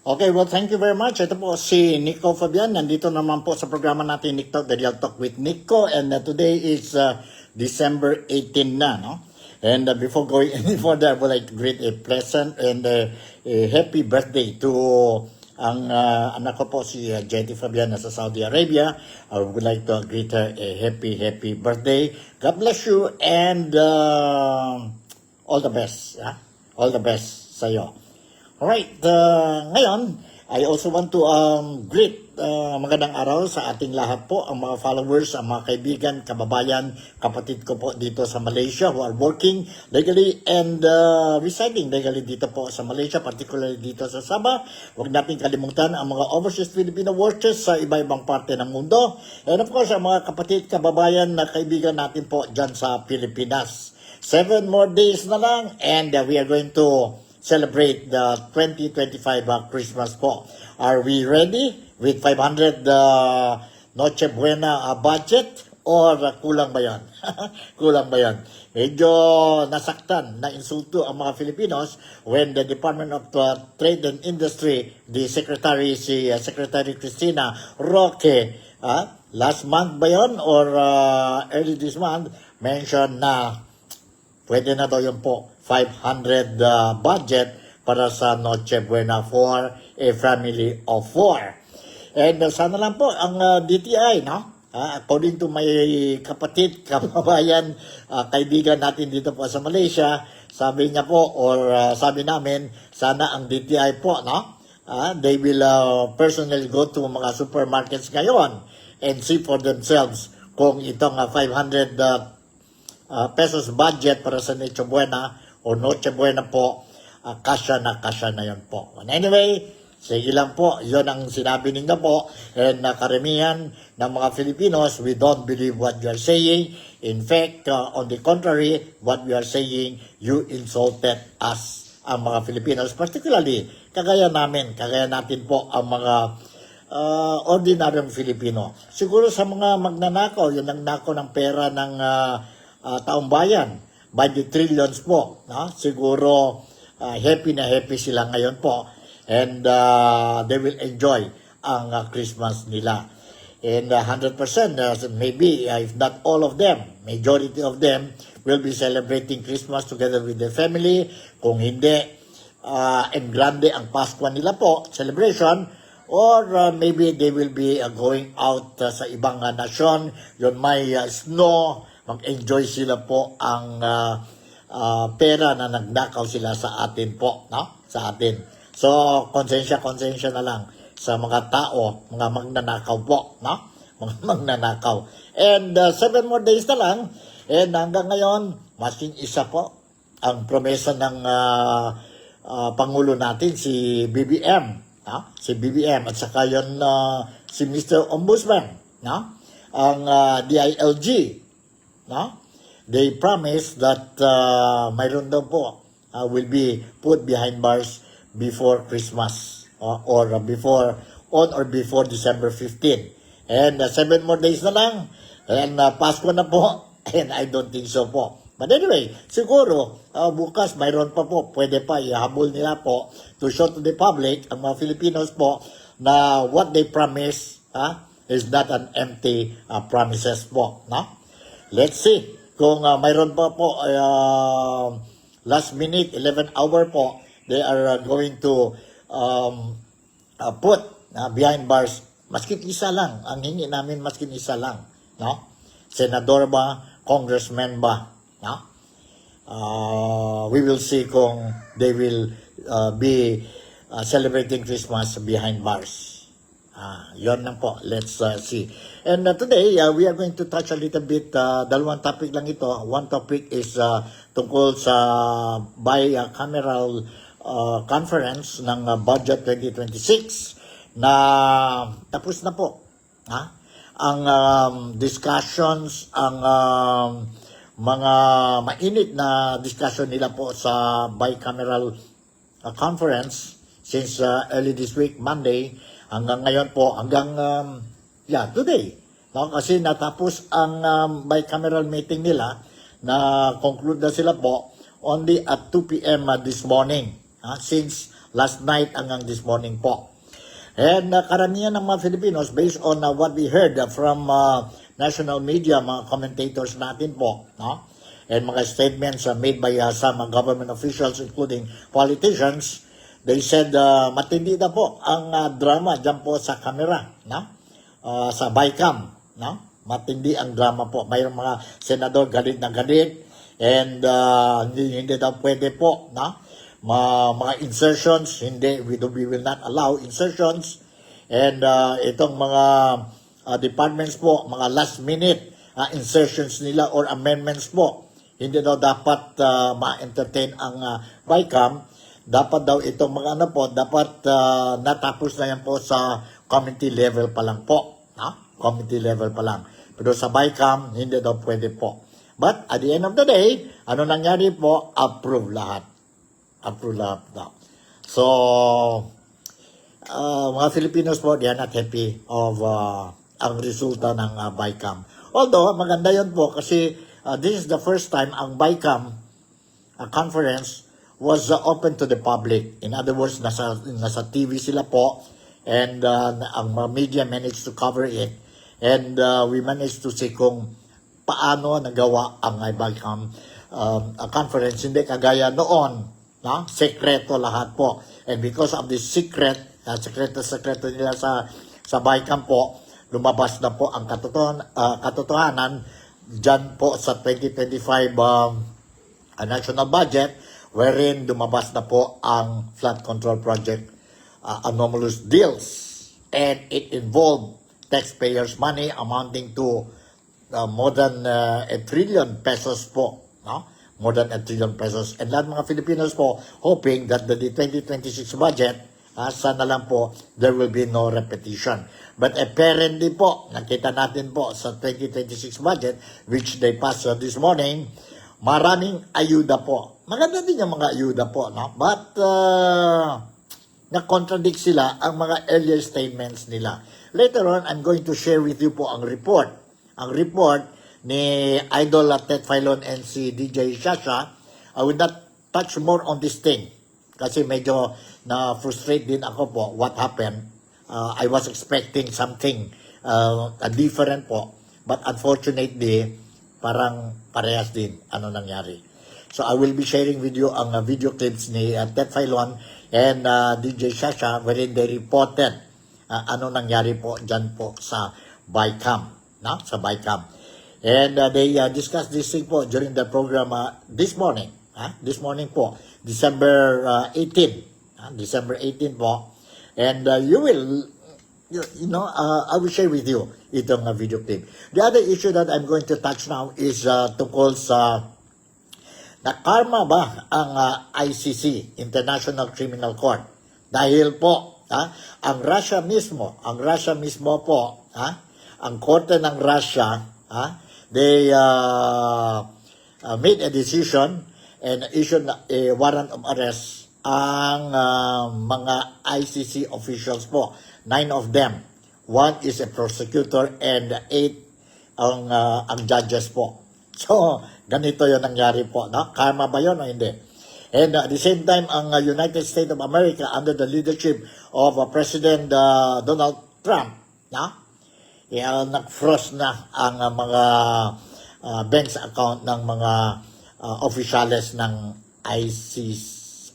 Okay, well, thank you very much. Ito po si Nico Fabian. Nandito naman po sa programa natin, Nick Talk, The Real Talk with Nico. And today is December 18 na, no? And before going any further, I would like to greet a pleasant and a happy birthday to ang anak ko po si Jetty Fabian nasa Saudi Arabia. I would like to greet her a happy birthday. God bless you and all the best. All the best sa iyo. Alright, ngayon, I also want to greet magandang araw sa ating lahat po, ang mga followers, ang mga kaibigan, kababayan, kapatid ko po dito sa Malaysia who are working legally and residing legally dito po sa Malaysia, particularly dito sa Sabah. Huwag natin kalimutan ang mga overseas Filipino workers sa iba-ibang parte ng mundo. And of course, ang mga kapatid, kababayan na kaibigan natin po dyan sa Pilipinas. 7 more days na lang and we are going to celebrate the 2025 Christmas po. Are we ready with 500 Noche Buena budget or kulang ba yan? Kulang ba yan? Medyo nasaktan, na insulto ang mga Filipinos when the Department of Trade and Industry, the Secretary, si Secretary Cristina Roque, last month ba yun or early this month, mentioned na pwede na daw yun po 500 budget para sa Noche Buena for a family of 4. And sana lang po ang DTI, no? According to my kapatid, kababayan, kaibigan natin dito po sa Malaysia, sabi niya po or sabi namin, sana ang DTI po, no? They will personally go to mga supermarkets ngayon and see for themselves kung itong 500 pesos budget para sa Noche Buena o Noche Buena po, kasya na yun po. And anyway, sige lang po, yun ang sinabi ninyo po. And karamihan ng mga Filipinos, we don't believe what you are saying. In fact, on the contrary, what we are saying, you insulted us, ang mga Filipinos, particularly, kagaya natin po ang mga ordinaryong Filipino. Siguro sa mga magnanakaw, yun ang nakaw ng pera ng taong bayan, by the trillions po, no? Siguro happy na happy sila ngayon po and they will enjoy ang Christmas nila. And 100%, maybe if not all of them, majority of them will be celebrating Christmas together with their family. Kung hindi, en grande ang Pasko nila po, celebration, or maybe they will be going out sa ibang nasyon, yun may snow, mag-enjoy sila po ang pera na nagnakaw sila sa atin po, no? Sa atin. So, konsensya na lang sa mga tao, mga magnanakaw po, no? Mga magnanakaw. And 7 more days na lang, and hanggang ngayon, masing isa po ang promesa ng Pangulo natin, si BBM, no? Si BBM, at saka yun si Mr. Ombudsman, no? Ang DILG, no? They promise that mayroon daw po will be put behind bars before Christmas or before on or before December 15. And 7 more days na lang and Pasko na po and I don't think so po. But anyway, siguro bukas mayroon pa po, pwede pa ihabol nila po to show to the public, ang mga Filipinos po, na what they promise is not an empty promises po, no? Let's see kung mayroon pa po last minute, 11 hour po, they are going to put behind bars, maskin isa lang, ang hingi namin maskin isa lang, no? Senador ba, congressman ba, no? We will see kung they will be celebrating Christmas behind bars. Yon lang po. Let's see. And today, we are going to touch a little bit, dalawang topic lang ito. One topic is tungkol sa bicameral conference ng Budget 2026 na tapos na po. Ang discussions, ang mga mainit na discussion nila po sa bicameral conference since early this week, Monday, hanggang ngayon po, hanggang today. No? Kasi natapos ang bicameral meeting nila, na conclude na sila po only at 2 p.m. This morning. Since last night hanggang this morning po. And karamihan ng mga Filipinos, based on what we heard from national media, mga commentators natin po, no? And mga statements made by some government officials, including politicians, they said matindi na po ang drama dyan po sa camera, no? Sa BICAM, no? Matindi ang drama po. Mayroong mga senador galit na galit, and hindi daw pwede po, no? Mga insertions, hindi, we will not allow insertions. And itong mga departments po, mga last minute insertions nila or amendments po, hindi daw dapat ma-entertain ang BICAM. Dapat daw itong mga ano po, dapat natapos na yan po sa committee level pa lang po. Committee level pa lang. Pero sa BICAM, hindi daw pwede po. But at the end of the day, ano nangyari po? Approve lahat. Approve lahat daw. So, mga Filipinos po, they are not happy of ang resulta ng BICAM. Although, maganda yun po kasi this is the first time ang BICAM conference was open to the public. In other words, nasa TV sila po, and ang media managed to cover it, and we managed to see kung paano nagawa ang BICAM conference. Hindi kagaya noon, no? Sekreto lahat po. And because of this secreto nila sa BICAM po, lumabas na po ang katotohanan dyan po sa 2025 national budget, wherein lumabas na po ang flood control project anomalous deals, and it involved taxpayers' money amounting to more than 1 trillion pesos po, no? More than 1 trillion pesos. And lahat mga Filipinos po hoping that the 2026 budget, sana lang po, there will be no repetition. But apparently po, nakita natin po sa 2026 budget, which they passed this morning, maraming ayuda po. Maganda din yung mga ayuda po, no? But, na-contradict sila ang mga earlier statements nila. Later on, I'm going to share with you po ang report. Ang report ni Idol Ted Filon and si DJ Shasha. I will not touch more on this thing kasi medyo na-frustrate din ako po what happened. I was expecting something different po, but unfortunately, parang parehas din ano nangyari. So I will be sharing with you ang video clips ni Ted Filon and DJ Shasha wherein they reported ano nangyari po dyan po sa BICAM, no? Sa BICAM. And they discussed this thing po during the program this morning. This morning po, December 18. December 18 po. And you will, I will share with you itong video clip. The other issue that I'm going to touch now is tungkol sa nakarma ba ang ICC, International Criminal Court. Dahil po, ang Russia mismo po, ang korte ng Russia, they made a decision and issued a warrant of arrest ang mga ICC officials po. 9 of them. 1 is a prosecutor and 8 ang judges po. So, ganito yung nangyari po. No? Karma ba yun o hindi? And at the same time, ang United States of America under the leadership of President Donald Trump, no? Nag-froze na ang mga bank account ng mga opisyales ng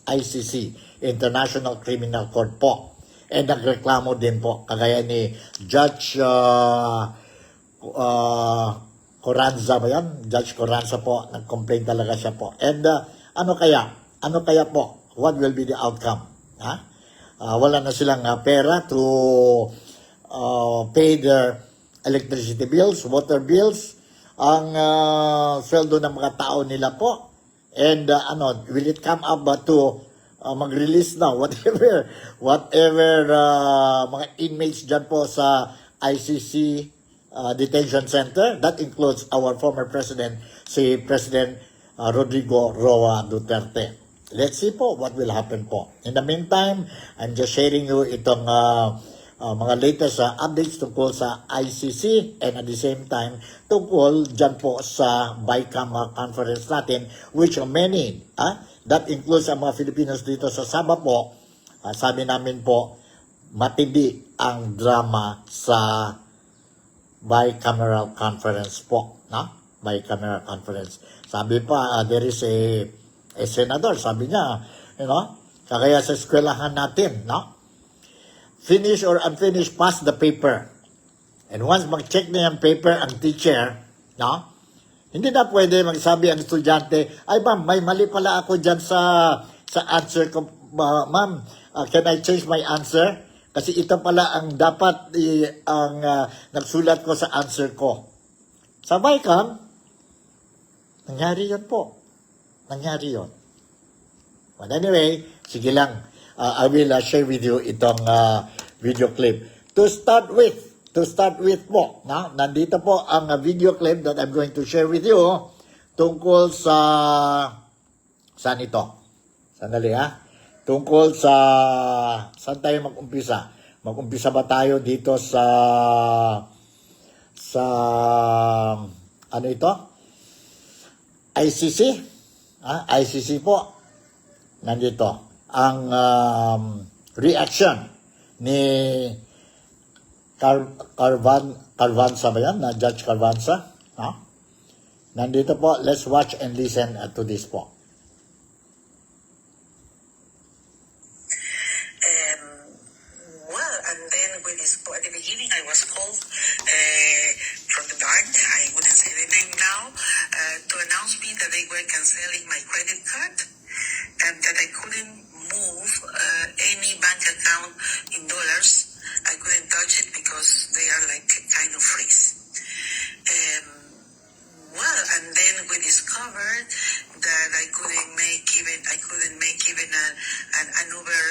ICC, International Criminal Court po. And nagreklamo din po, kagaya ni Judge Coranza ba yan? Judge Coranza po, nag-complain talaga siya po. And ano kaya po? What will be the outcome? Wala na silang pera to pay their electricity bills, water bills, ang sweldo ng mga tao nila po. And will it come up to mag-release na whatever mga inmates dyan po sa ICC detention center? That includes our former president, si President Rodrigo Roa Duterte. Let's see po what will happen po. In the meantime, I'm just sharing you itong mga latest updates tungkol sa ICC, and at the same time tungkol dyan po sa BICAM conference natin, which many, that includes ang mga Filipinos dito sa Sabah po, sabi namin po, matindi ang drama sa bicameral conference po, no? Bicameral conference. Sabi pa, there is a senador, sabi niya, kaya sa eskwelahan natin, no? Finish or unfinished, pass the paper. And once mag-check na yung paper ang teacher, no? Hindi na pwede magsabi ang estudyante, ay ma'am, may mali pala ako dyan sa answer ko. Ma'am, can I change my answer? Kasi ito pala ang dapat ang nagsulat ko sa answer ko. Sa BICAM, nangyari yun po. Nangyari yun. But anyway, sige lang. I will share with you itong video clip. To start with po, nandito po ang video clip that I'm going to share with you tungkol sa saan ito? Sandali tungkol sa saan tayo mag-umpisa? Mag-umpisa ba tayo dito sa ano ito? ICC? ICC po. Nandito ang reaction ni Carvanza ba yan? Na Judge Carvanza? Nandito po, let's watch and listen to this po. And then at the beginning I was called from the bank, I wouldn't say the name now, to announce me that they were canceling my credit card and that I couldn't move any bank account in dollars. I couldn't touch it because they are like kind of freeze. And then we discovered that I couldn't make even an Uber.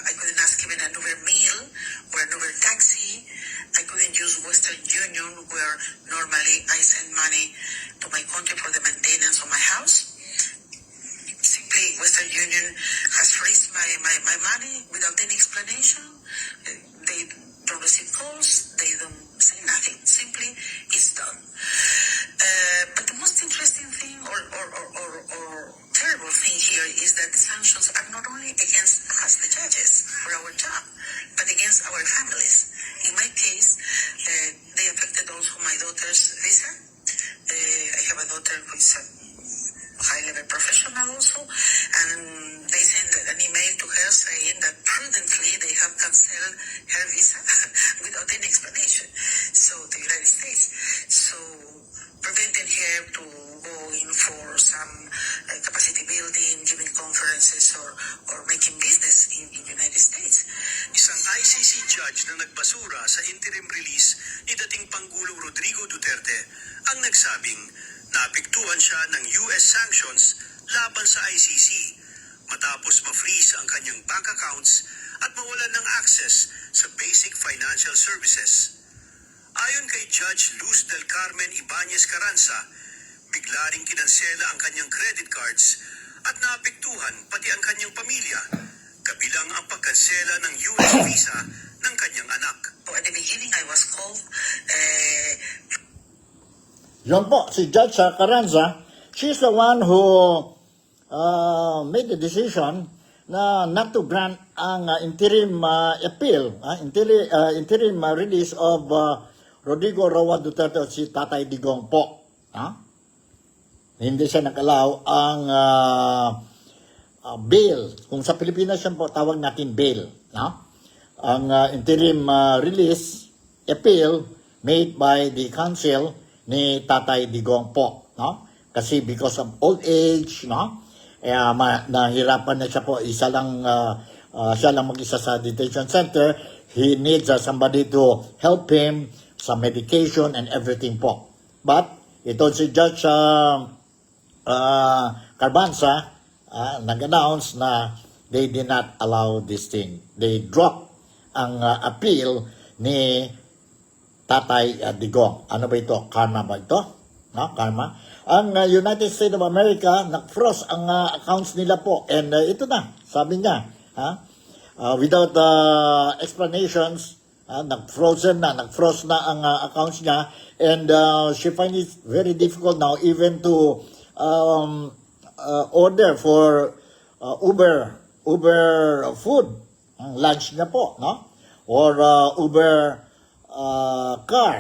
I couldn't ask even an Uber meal or an Uber taxi. I couldn't use Western Union, where normally I send money to my country for the maintenance of my house. Simply, Western Union has freezed my money without any explanation. They don't receive calls. They don't say nothing. Simply, it's done. But the most interesting thing or terrible thing here is that the sanctions are not only against us, the judges, for our job, but against our families. In my case, they affected also my daughter's visa. I have a daughter who is a high-level professional also, and they sent an email to her saying that prudently they have canceled her visa without any explanation. So the United States, so preventing her to go in for some capacity building, giving conferences or making business in United States. Isang ICC judge na nagbasura sa interim release ni dating Pangulong Rodrigo Duterte ang nagsabing naapektuhan siya ng US sanctions laban sa ICC matapos ma-freeze ang kanyang bank accounts at mawalan ng access sa basic financial services. Ayon kay Judge Luz del Carmen Ibanez Carranza, bigla ring kinansela ang kanyang credit cards at naapektuhan pati ang kanyang pamilya, kabilang ang pagkansela ng US visa ng kanyang anak. At the beginning, I was called... Yan po, si Judge Carranza, she's the one who made the decision na not to grant ang interim appeal, interim release of Rodrigo Roa Duterte o si Tatay Digong po. Hindi siya nag-allow ang bail. Kung sa Pilipinas yan po, tawag natin bail. Ang interim release appeal made by the council ni Tatay Digong po. Kasi because of old age, nahirapan na siya po, siya lang mag-isa sa detention center. He needs somebody to help him sa medication and everything po. But ito si Judge Carbanza nag-announce na they did not allow this thing. They dropped ang appeal ni Tatay Digong. Ano ba ito? Karma ba ito? Karma. Ang United States of America, nag-froze ang accounts nila po. And ito na, sabi niya, without explanations, nag-froze na ang accounts niya. And she finds it very difficult now even to order for Uber food. ang lunch niya po, no? Or Uber car,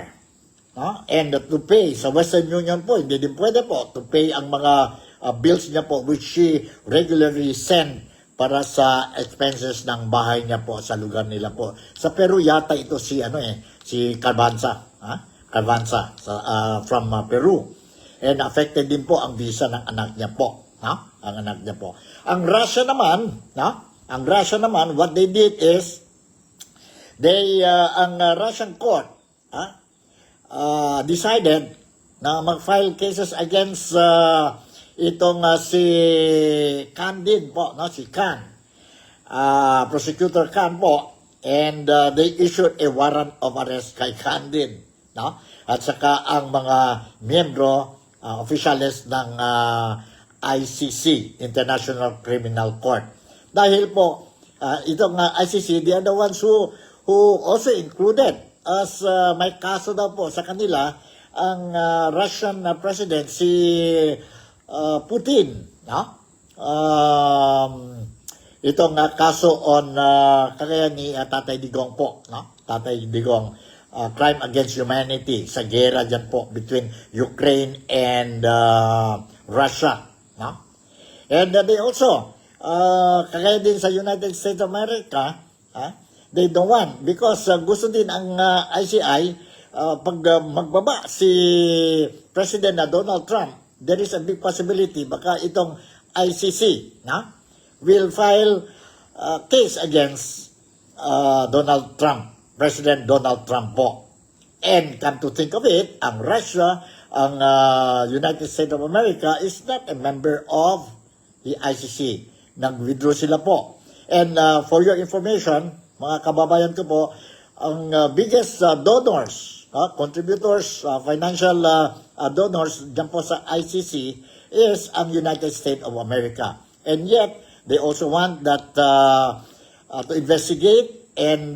no? And to pay sa Western Union po, hindi din pwede po to pay ang mga bills niya po which she regularly send para sa expenses ng bahay niya po sa lugar nila po. Sa Peru yata ito si si Carbanza, Carbanza from Peru. And affected din po ang visa ng anak niya po, ang anak niya po. Ang Russia naman, what they did is ang Russian court decided na mag-file cases against itong si Candid po, no? Si Khan, Prosecutor Khan po, and they issued a warrant of arrest kay Candid, no? At saka ang mga miyembro, officials ng ICC, International Criminal Court. Dahil po, itong ICC, they are the ones who also included as may kaso daw po sa kanila ang Russian President si Putin, no? Itong kaso on kagaya ni Tatay Digong po, no? Tatay Digong, crime against humanity sa gera dyan po between Ukraine and Russia, no? And they also kagaya din sa United States of America, they don't want because gusto din ang ICI pag magbaba si President Donald Trump, there is a big possibility baka itong ICC will file case against Donald Trump, President Donald Trump po. And come to think of it, ang Russia, ang United States of America is not a member of the ICC. Nag-withdraw sila po. And for your information, mga kababayan ko po, ang biggest donors, contributors, financial donors dyan po sa ICC is ang United States of America. And yet, they also want that to investigate and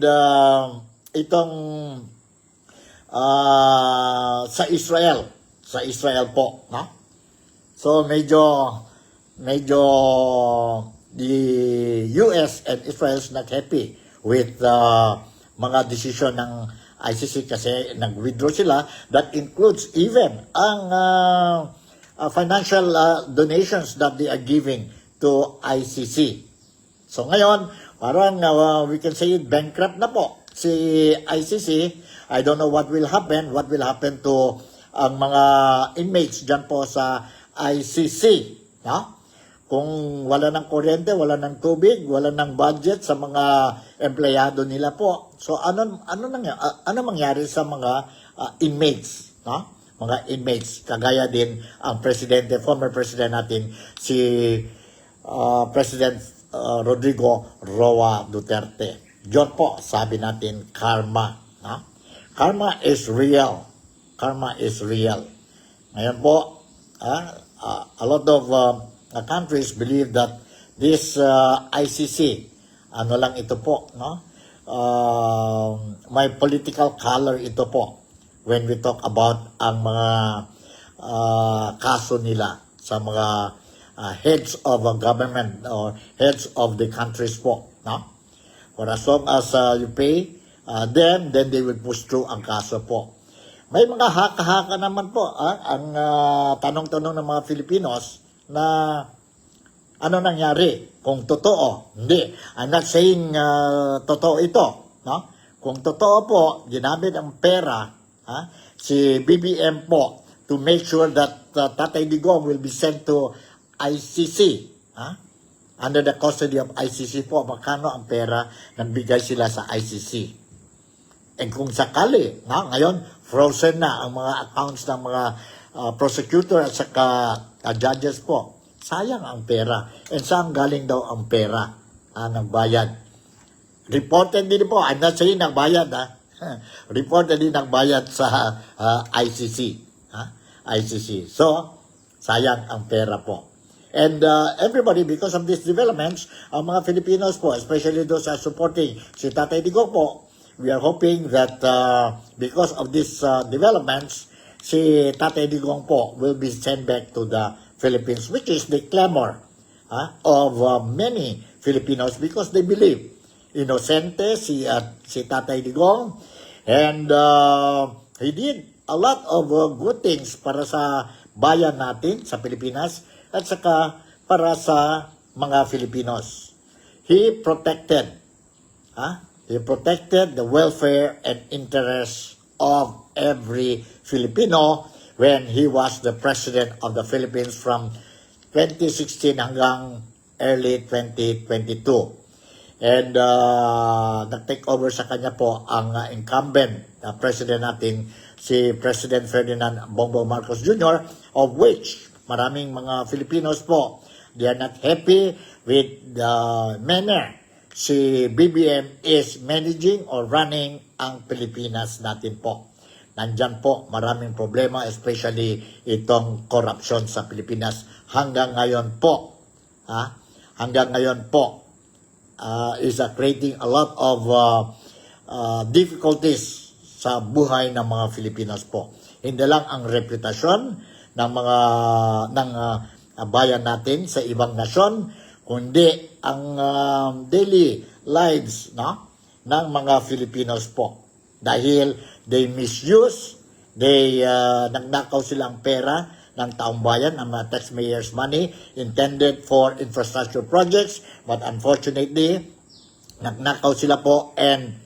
itong sa Israel po, no? So medyo the US and Israel is not happy with mga desisyon ng ICC kasi nag-withdraw sila. That includes even ang financial donations that they are giving to ICC. So ngayon, parang we can say bankrupt na po si ICC. I don't know what will happen to ang mga inmates dyan po sa ICC. No? Kung wala ng kuryente, wala ng tubig, wala ng budget sa mga empleyado nila po. So ano mangyari sa mga inmates, no? Mga inmates, kagaya din ang presidente, former president natin si President Rodrigo Roa Duterte. Diyon po sabi natin karma, no? Karma is real. Karma is real. Ngayon po, a lot of countries believe that this ICC, ano lang ito po, no? May political color ito po when we talk about ang mga kaso nila sa mga heads of a government or heads of the countries po, no? For as long as you pay them, then they will push through ang kaso po. May mga haka-haka naman po ang tanong-tanong ng mga Filipinos na ano nangyari, kung totoo. Hindi, I'm not saying totoo ito, no? Kung totoo po, ginamit ang pera si BBM po to make sure that Tatay Digong will be sent to ICC, under the custody of ICC po, magkano ang pera na bigay sila sa ICC. And kung sakali, ngayon, frozen na ang mga accounts ng mga prosecutor at saka judges po. Sayang ang pera. And saan galing daw ang pera nagbayad? Reported din po. I'm not saying nagbayad. Reported din nagbayad sa ICC. ICC. So, sayang ang pera po. And everybody, because of these developments, ang mga Filipinos po, especially those are supporting si Tatay Digong po, we are hoping that because of these developments, si Tatay Digong po will be sent back to the Philippines, which is the clamor of many Filipinos because they believe inosente, si Tatay Digong. And he did a lot of good things para sa bayan natin, sa Pilipinas, at saka para sa mga Filipinos. He protected the welfare and interests of every Filipino when he was the President of the Philippines from 2016 hanggang early 2022. And nag-take over sa kanya po ang incumbent President natin, si President Ferdinand Bongbong Marcos Jr., of which maraming mga Filipinos po, they are not happy with the manner si BBM is managing or running ang Pilipinas natin po. Nandyan po maraming problema, especially itong corruption sa Pilipinas. Hanggang ngayon po, is creating a lot of difficulties sa buhay ng mga Filipinos po. Hindi lang ang reputasyon ng mga bayan natin sa ibang nasyon, kundi ang daily lives ng mga Filipinos po. Dahil they misuse, nagnakaw silang pera ng taong bayan, ang mga taxpayers' money intended for infrastructure projects, but unfortunately, nagnakaw sila po and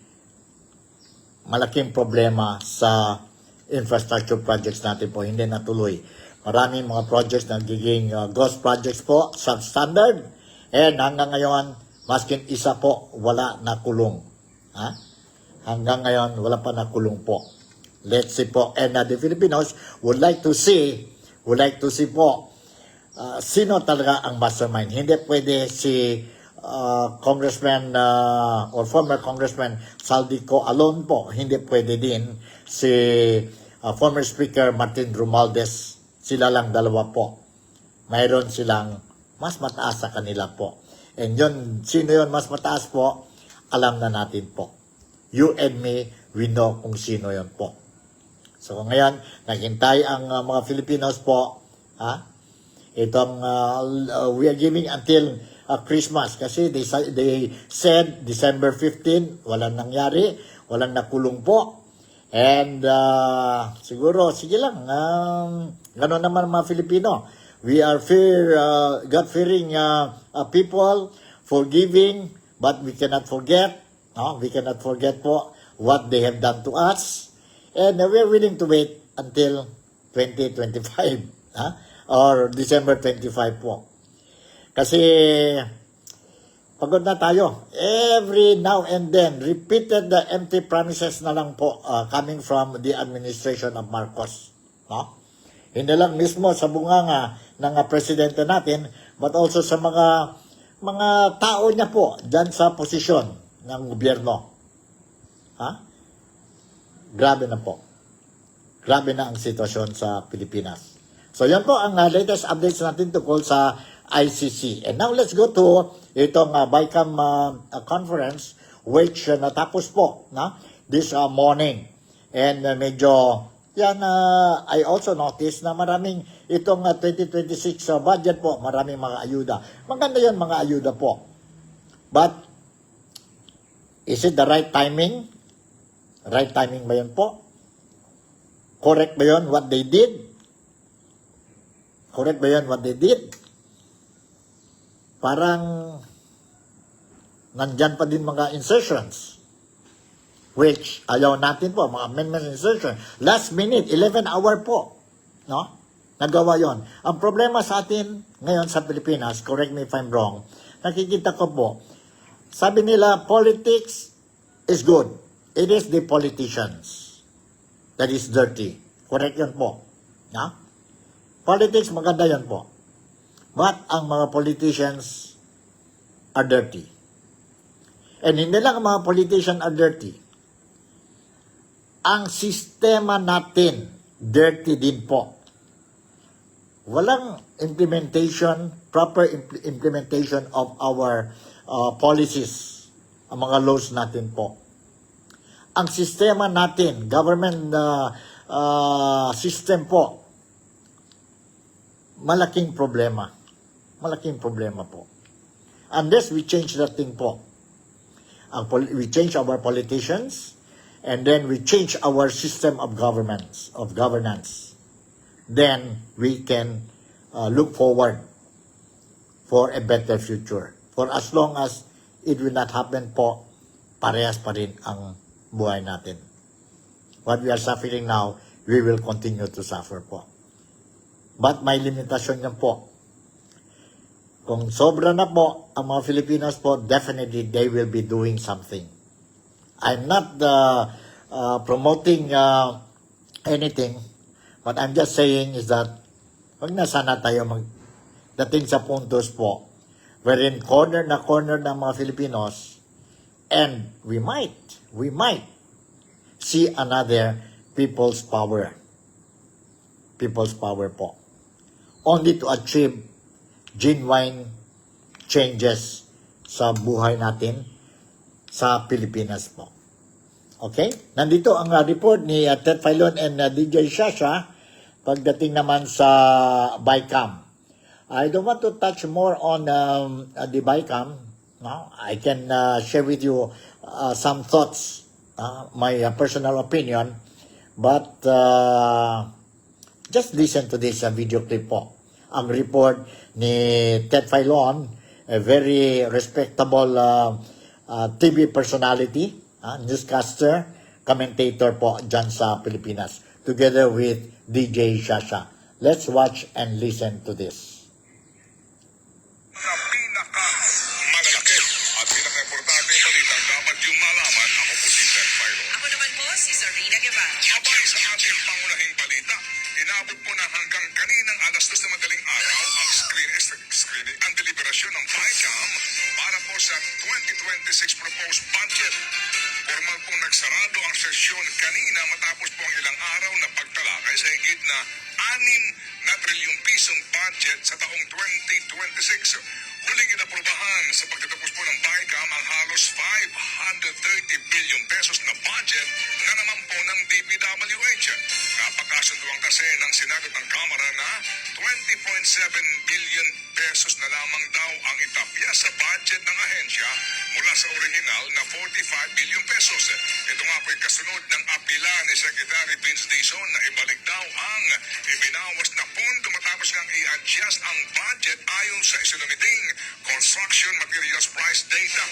malaking problema sa infrastructure projects natin po, hindi natuloy. Maraming mga projects na nagiging ghost projects po, substandard, and hanggang ngayon, maskin isa po, wala na kulong. Hanggang ngayon, wala pa na kulong po. Let's see po. And the Filipinos would like to see po, sino talaga ang mastermind. Hindi pwede si Congressman or former Congressman Saldico alone po. Hindi pwede din si former Speaker Martin Romualdez. Sila lang dalawa po. Mayroon silang mas mataas sa kanila po. And yun, sino yun mas mataas po, alam na natin po. You and me, we know kung sino yun po. So ngayon, naghintay ang mga Filipinos po, itong we are giving until Christmas kasi they said December 15, walang nangyari, walang nakulong po. And siguro, sige lang, gano'n naman mga Filipino. We are God-fearing people, forgiving, but we cannot forget. We cannot forget po what they have done to us. And we are willing to wait until 2025 or December 25 po. Kasi pagod na tayo. Every now and then, repeated the empty promises na lang po coming from the administration of Marcos. Hindi lang mismo sa bunganga ng presidente natin, but also sa mga tao niya po dyan sa posisyon ng gobyerno. Grabe na po. Grabe na ang sitwasyon sa Pilipinas. So yan po ang latest updates natin tungkol sa ICC. And now let's go to itong BICAM conference which natapos po this morning. And medyo yan, I also noticed na maraming itong 2026 budget po, maraming mga ayuda. Maganda yun mga ayuda po. But, is it the right timing? Right timing ba yun po? Correct ba yun what they did? Correct ba yun what they did? Parang nandyan pa din mga insertions. Which, ayaw natin po, mga amendment insertion. Last minute, 11 hour po. Nagawa yon. Ang problema sa atin ngayon sa Pilipinas, correct me if I'm wrong, nakikita ko po, sabi nila, politics is good. It is the politicians that is dirty. Correct yun po. Politics, maganda yun po. But ang mga politicians are dirty. And hindi lang ang mga politicians are dirty. Ang sistema natin, dirty din po. Walang implementation, proper implementation of our policies, ang mga laws natin po. Ang sistema natin, government system po, malaking problema. Malaking problema po. Unless we change that thing po. we change our politicians, and then we change our system of governance, then we can look forward for a better future. For as long as it will not happen po, parehas pa rin ang buhay natin. What we are suffering now, we will continue to suffer po. But may limitasyon yan po. Kung sobra na po ang mga Filipinos po, definitely they will be doing something. I'm not promoting anything, but I'm just saying is that wag na sana tayo magdating sa puntos po wherein corner na corner ng mga Filipinos, and we might see another people's power po, only to achieve genuine changes sa buhay natin sa Pilipinas po. Okay? Nandito ang report ni Ted Filon and DJ Shasha pagdating naman sa BICAM. I don't want to touch more on the BICAM. No? I can share with you some thoughts, my personal opinion, but just listen to this video clip po. Ang report ni Ted Filon, a very respectable TV personality, newscaster, commentator po dyan sa Pilipinas, together with DJ Shasha. Let's watch and listen to this. Mga pinaka-malalaki at pinaka-importante balitang dapat yung malaman, ako po si Ted Filon. Ako naman po si Zarina Guevara. Abay sa ating pangunahing balita, inabot po na hanggang kaninang alas 2 na madaling araw ang ang deliberasyon ng BICAM para po sa 2026 proposed budget. Formal pong nagsarado ang sesyon kanina matapos po ang ilang araw na pagtalakay sa higit na 6 trilyong pisong budget sa taong 2026. Huling inaprubahan sa pagtatapos po ng BICAM ang halos 530 billion pesos na budget na naman po ng DPWH. Napakasunduan kasi ng Senado at ng Kamara na 20.7 billion pesos na lamang daw ang itapya sa budget ng ahensya mula sa orihinal na 45 billion pesos. Ito nga po'y kasunod ng apela ni Secretary Vince Dizon na ibalik daw ang ibinawas na pondo matapos ngang i-adjust ang budget ayon sa isinumiting construction materials price data.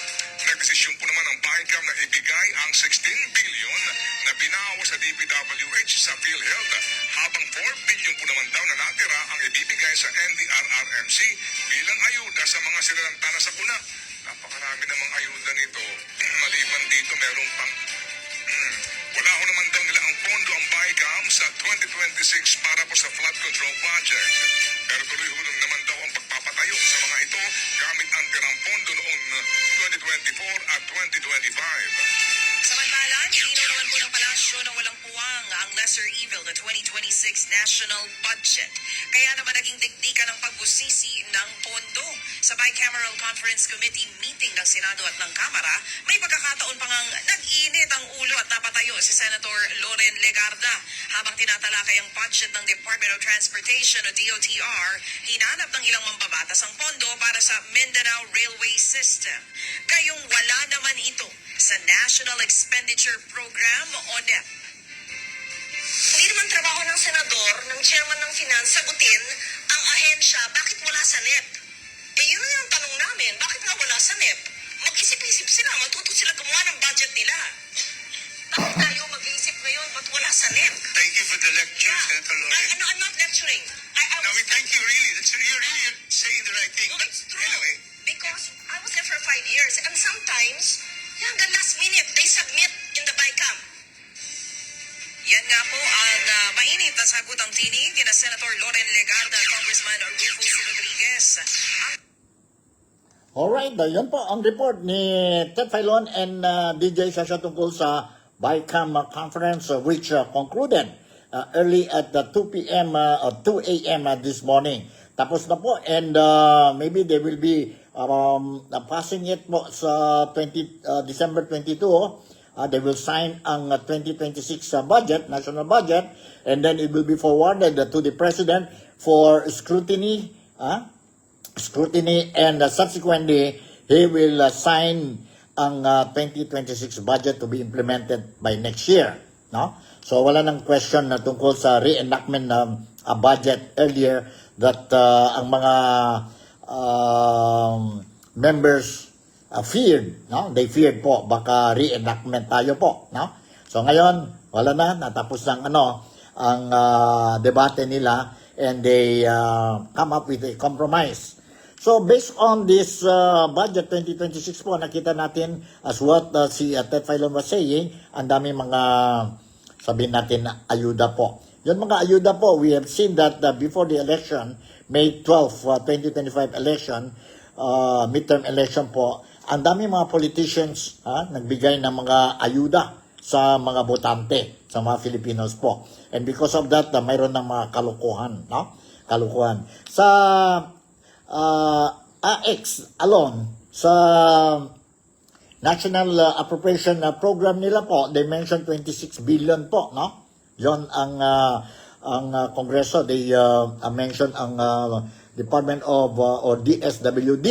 Nagdesisyon po naman ang BICAM na ibigay ang 16 billion na binawas sa DPWH sa PhilHealth, habang 4 billion po naman daw na natira ang ibibigay sa NDRRMC bilang ayuda sa mga sinalantana sa puna. Napakarami namang ayuda nito. Maliban dito, meron pang wala ho naman daw nila ang pondo ang BICAM sa 2026 para po sa flood control project. Pero tuloy ho naman daw ang pagpapatayo sa mga ito gamit ang tirang pondo noong 2024 at 2025. Samantala, nilinaw naman po ng palasyo na walang puwang ang lesser evil na 2026 national budget. Kaya naman naging dikdikan ng pagbusisi ng pondo. Sa Bicameral Conference Committee meeting ng Senado at ng Kamara, may pagkakataon pang nag-init ang ulo at napatayo si Senator Loren Legarda. Habang tinatalakay ang budget ng Department of Transportation o DOTR, hinanap ng ilang mambabatas ang pondo para sa Mindanao Railway System. Kayong wala naman ito sa National Expenditure Program o NEP. Hindi naman trabaho ng senador, ng chairman ng finance, sagutin ang ahensya, bakit wala sa NEP? Yun yung tanong namin, bakit nga wala sa NEP? Mag-isip-isip sila, matuto sila gumawa ng budget nila. Bakit tayo mag-iisip ngayon, ba't wala sa NEP? Thank you for the lecture, Senator Loren. I'm not lecturing. No, we thank you really. You're really saying the right thing. No, But it's true. anyway, Because I was there for 5 years, and sometimes, the last minute, they submit in the BICAM. Yan nga po ang mainit na sagutang tinig ni Senator Loren Legarda at Congressman Rufus Rodriguez. Alright, yan po ang report ni Ted Filon and DJ Shasha tungkol sa BICAM conference which concluded early at 2 p.m. or 2 a.m. This morning. Tapos na po and maybe they will be passing it po sa December 22. They will sign ang 2026 budget, national budget, and then it will be forwarded to the President for scrutiny, and subsequently he will sign ang 2026 budget to be implemented by next year, no? So wala nang question na tungkol sa reenactment ng budget earlier that ang mga members feared, no? They feared po baka reenactment tayo po, no? So ngayon wala na, natapos ng ang debate nila, and they come up with a compromise. So based on this budget 2026 po, nakita natin as what si Ted Filon was saying, ang dami mga sabihin natin na ayuda po. Yung mga ayuda po, we have seen that before the election, May 12, 2025 election, midterm election po, ang dami mga politicians nagbigay ng mga ayuda sa mga botante, sa mga Filipinos po. And because of that, mayroon ng mga kalukuhan, no? Kalukuhan. Sa AX alone, sa National Appropriation Program nila po, they mentioned 26 billion po, no? Yon ang Kongreso, they mentioned ang Department of or DSWD,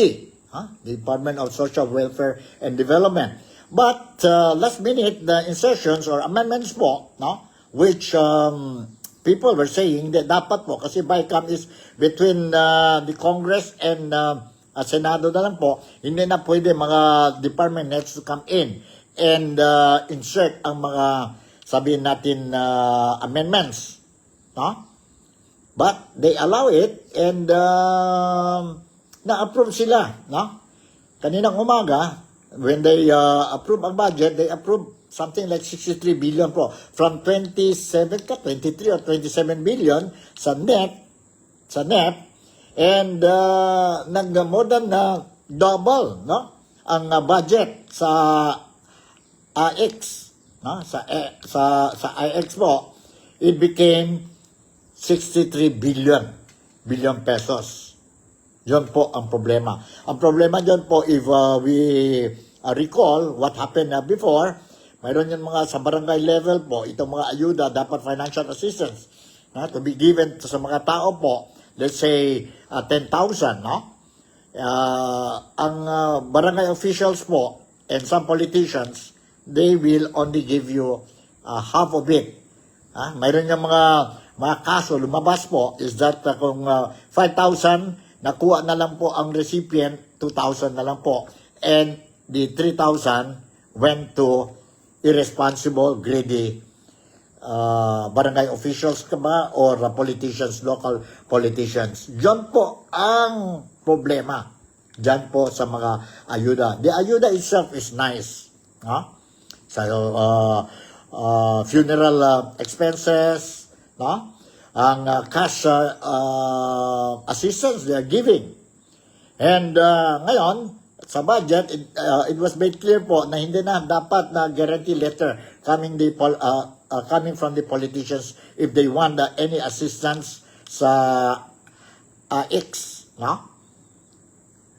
Department of Social Welfare and Development. But last minute, the insertions or amendments po, no, which people were saying that dapat po, kasi BICAM is between the Congress and Senado na lang po, hindi na pwede mga department heads to come in and insert ang mga sabihin natin amendments, no? But they allow it, and na-approve sila, no? Kaninang umaga, when they approve ang budget, they approve something like 63 billion po. From 23 or 27 billion sa NEP, and more than double, no? Ang budget sa AX, no? Sa AX po, it became 63 billion pesos. Yon po ang problema. Ang problema dyan po, if we recall what happened before, mayroon yung mga sa barangay level po, itong mga ayuda, dapat financial assistance to be given sa mga tao po, let's say 10,000, no? Ang barangay officials po and some politicians, they will only give you half of it. Mayroon yung mga kaso lumabas po is that kung 5,000, nakuha na lang po ang recipient, 2,000 na lang po. And the 3,000 went to irresponsible, greedy barangay officials ka ba or politicians, local politicians. Diyan po ang problema. Diyan po sa mga ayuda. The ayuda itself is nice. No? So, funeral expenses, no? Ang cash assistance they are giving. And ngayon, sa budget, it was made clear po na hindi na dapat na guarantee letter coming from the politicians if they want any assistance sa X, no?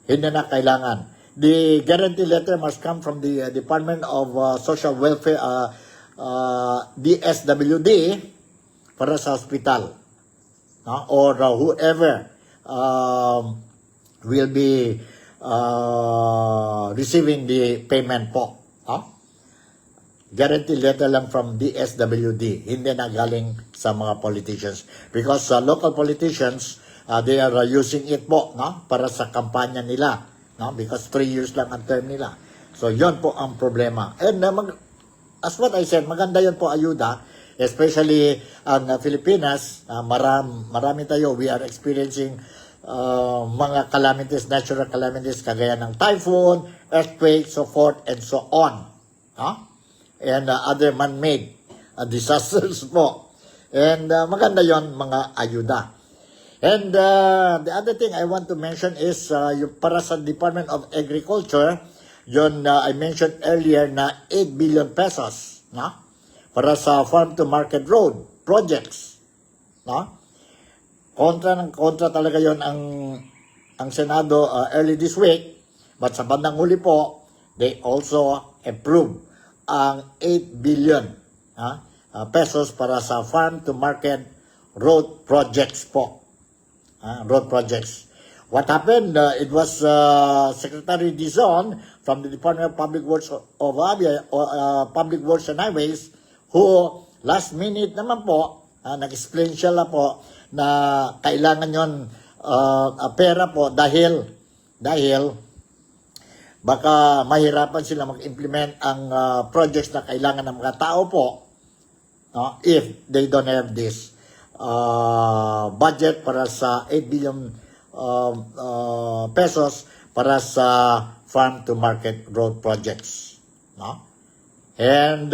Hindi na kailangan. The guarantee letter must come from the Department of Social Welfare, DSWD, para sa hospital, no? Or whoever will be receiving the payment po. Guarantee letter lang from DSWD, hindi na galing sa mga politicians. Because local politicians, they are using it po, no? Para sa kampanya nila, no? Because 3 years lang ang term nila. So, yon po ang problema. And as what I said, maganda yon po ayuda, especially ang Pilipinas, marami tayo, we are experiencing mga calamities, natural calamities, kagaya ng typhoon, earthquake, so forth and so on. And other man-made disasters po. And maganda yon mga ayuda. And the other thing I want to mention is yung para sa Department of Agriculture, yon I mentioned earlier na 8 billion pesos, no? Para sa farm to market road projects, no? Kontra talaga yon ang Senado early this week, but sa bandang huli po, they also approved ang 8 billion pesos para sa farm to market road projects po. Road projects. what happened? It was Secretary Dizon from the Department of Public Works Public Works and Highways who last minute naman po, nag-explain siya lang po na kailangan yon pera po dahil baka mahirapan sila mag-implement ang projects na kailangan ng mga tao po if they don't have this budget para sa 8 billion pesos para sa farm to market road projects. No? And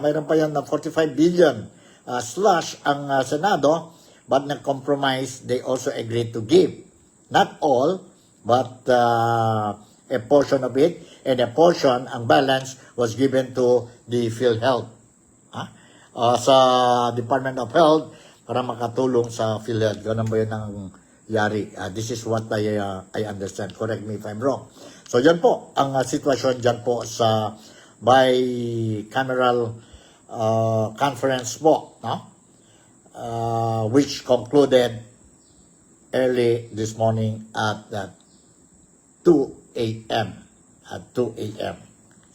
mayroon pa yan na 45 billion slush ang Senado, but na-compromise, they also agreed to give. Not all, but a portion of it, and a portion, ang balance, was given to the PhilHealth. Sa Department of Health, para makatulong sa PhilHealth. Ganun ba yun ang yari? This is what I understand. Correct me if I'm wrong. So, yan po, ang sitwasyon dyan po sa bicameral conference po, no? Which concluded early this morning at 2 a.m. At 2 a.m.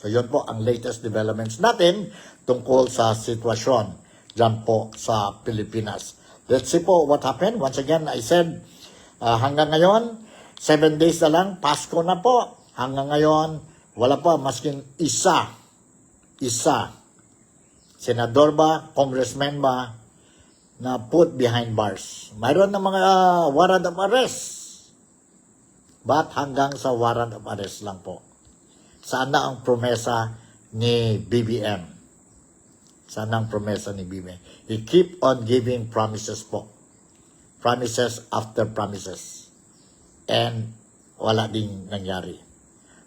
So, yun po ang latest developments natin tungkol sa sitwasyon dyan po sa Pilipinas. Let's see po what happened. Once again, I said, hanggang ngayon, 7 days na lang, Pasko na po. Hanggang ngayon, wala pa masking isa, senador ba, congressman ba, na put behind bars. Mayroon ng mga warrant of arrest. But hanggang sa warrant of arrest lang po. Saan na ang promesa ni BBM? Sana ang promesa ni BBM. He keep on giving promises po. Promises after promises. And wala ding nangyari.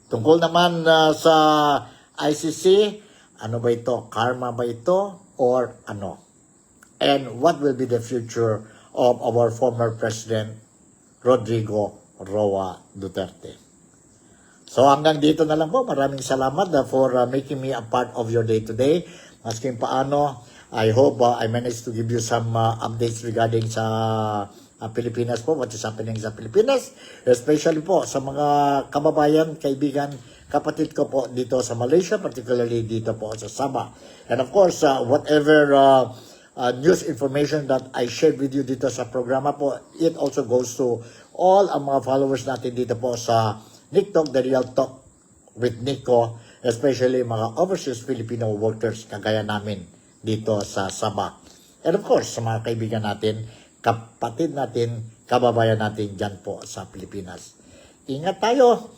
Tungkol naman sa ICC, ano ba ito? Karma ba ito? Or ano? And what will be the future of our former President Rodrigo Roa Duterte? So hanggang dito na lang po. Maraming salamat for making me a part of your day today. Masking paano, I hope I managed to give you some updates regarding sa Pilipinas po, what is happening sa Pilipinas, especially po sa mga kababayan, kaibigan, kapatid ko po dito sa Malaysia, particularly dito po sa Sabah. And of course, whatever news information that I shared with you dito sa programa po, it also goes to all ang mga followers natin dito po sa Nick Talk, The Real Talk with Nico, especially mga overseas Filipino workers kagaya namin dito sa Sabah. And of course, sa mga kaibigan natin, kapatid natin, kababayan natin dyan po sa Pilipinas. Ingat tayo.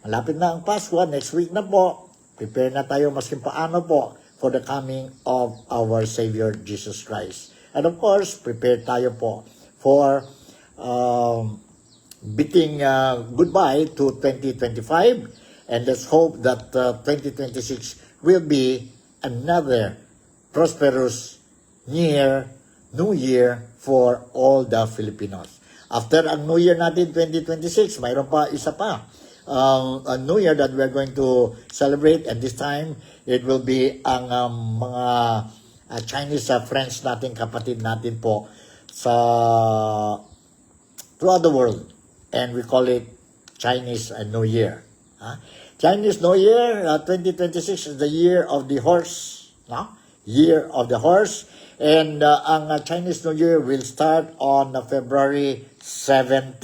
Malapit na ang Pasko. Next week na po. Prepare na tayo masking paano po for the coming of our Savior Jesus Christ. And of course, prepare tayo po for bidding goodbye to 2025. And let's hope that 2026 will be another prosperous New Year for all the Filipinos. After ang New Year natin 2026, mayroon pa isa pa. A New Year that we're going to celebrate, and this time it will be ang mga Chinese friends natin, kapatid natin po sa throughout the world. And we call it Chinese New Year. Chinese New Year 2026 is the year of the horse, year of the horse, and ang Chinese New Year will start on February 17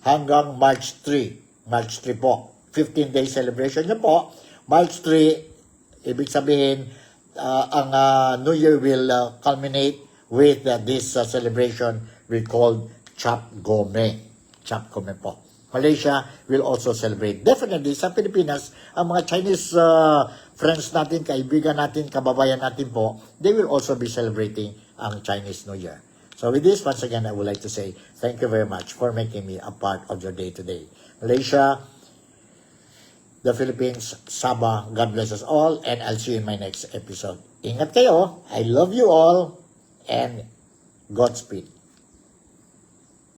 hanggang March 3. March 3 po. 15-day celebration niya po. March 3, ibig sabihin ang New Year will culminate with this celebration we called Chap Gome. Chap Gome po. Malaysia will also celebrate. Definitely, sa Pilipinas, ang mga Chinese friends natin, kaibigan natin, kababayan natin po, they will also be celebrating ang Chinese New Year. So with this, once again, I would like to say thank you very much for making me a part of your day today. Malaysia, the Philippines, Sabah, God bless us all, and I'll see you in my next episode. Ingat kayo. I love you all, and Godspeed.